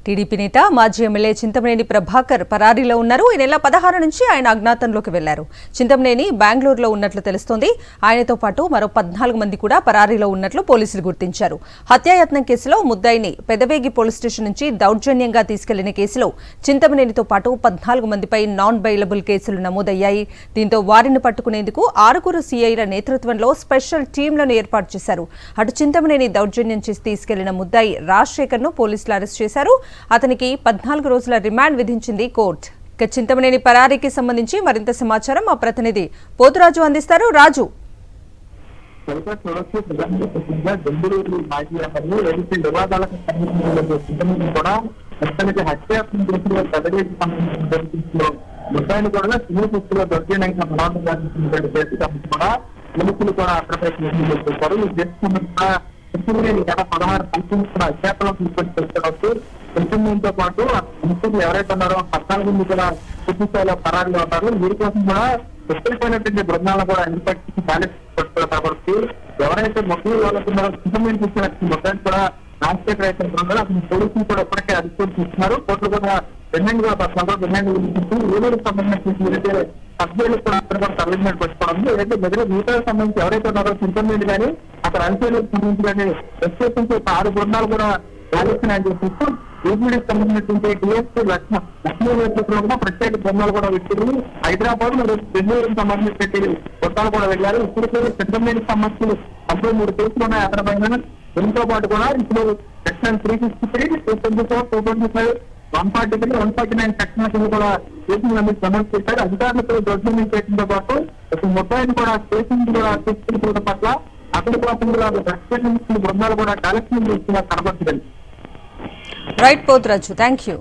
TDP నేత మాజీ MLA Chintamaneni Prabhakar పరారీలో ఉన్నారు. ఈ నెల 16 నుంచి ఆయన అజ్ఞాతంలోకి వెళ్లారు. చింతమనేని బెంగళూరులో ఉన్నట్లు తెలుస్తోంది. ఆయనతో పాటు మరో 14 మంది కూడా పరారీలో ఉన్నట్లు పోలీసులు గుర్తించారు. హత్యాయత్నం కేసులో ముద్దాయిని పెదవేగి పోలీస్ స్టేషన్ నుంచి దౌర్జన్యంగా తీసుకెళ్లిన కేసులో చింతమనేనితో పాటు 14 మందిపై నాన్ బెయిలబుల్ కేసులు నమోదయ్యాయి. దీంతో వారిని పట్టుకునేందుకు 6 సీఐల నేతృత్వంలో స్పెషల్ టీంలను ఏర్పాటు చేశారు. అటు చింతమనేని దౌర్జన్యం చేసి తీసుకెళ్లిన ముద్దాయి రాజశేఖర్ ను పోలీసులు అరెస్ట్ చేశారు. అతనికి 14 రోజుల రిమాండ్ విధించింది కోర్టు. ఇక చింతమనేని పరారీకి సంబంధించి మరింత సమాచారం మా ప్రతినిధి పోతురాజు అందిస్తారు. రాజు, తో పాటు ముఖ్యంగా ఎవరైతే ఉన్నారో 14 మంది కూడా పూర్తి స్థాయిలో పరారీలో ఉంటారు. వీరి కోసం కూడా ఎక్కడిపోయినటువంటి బృందాలను కూడా ఎన్నికట్టి బ్యాలెన్స్ కాబట్టి ఎవరైతే మొక్కలు వాళ్ళకున్నారో చింతమనేని ఇచ్చినటువంటి మొత్తాన్ని కూడా రాజశేఖర్ అయితే ఉన్నారో అతని పోలీసులు కూడా ఇప్పటికే అధికారులు ఇస్తున్నారు. కోర్టులు కూడా రిమాండ్ కూడా పడుతున్నారు. రిమాండ్ విధించి ఏలూరుకు సంబంధించిన ఏదైతే సభ్యులకు కూడా అక్కడ కూడా తరలింపు పెట్టుకోవడం ఏదైతే మిగతా సంబంధించి ఎవరైతే ఉన్నారో చింతమనేని కానీ అక్కడ అధికారులకు సంబంధించి కానీ ప్రత్యేకించి 6 బృందాలు కూడా ఆలోచన చేస్తూ ఏపీడీకి సంబంధించినటువంటి డిఎస్పీ లక్ష్మీ నేతృత్వంలో కూడా ప్రత్యేక బృందాలు కూడా పెట్టింది. హైదరాబాద్ మరియు బెంగళూరుకు సంబంధించిన బృందాలు కూడా వెళ్ళారు. ఇప్పుడు చింతమనేనికి సంబంధించి 93 కేసులు ఉన్నాయి. అతని పైన దీంతో పాటు కూడా ఇప్పుడు సెక్షన్ 353, 224, 225, 143, 149 సెక్షన్ కూడా కేసులు నమోదు చేశారు. అధికారులతో దౌర్జన్యం చేయడంతో పాటు మొత్తాన్ని కూడా కేసులు కూడా తీసుకున్న పట్ల అతని కోసం కూడా ప్రత్యేక బృందాలు కూడా కలెక్షన్ చేస్తున్నా కనబడుతుంది. Right Poturaju, thank you.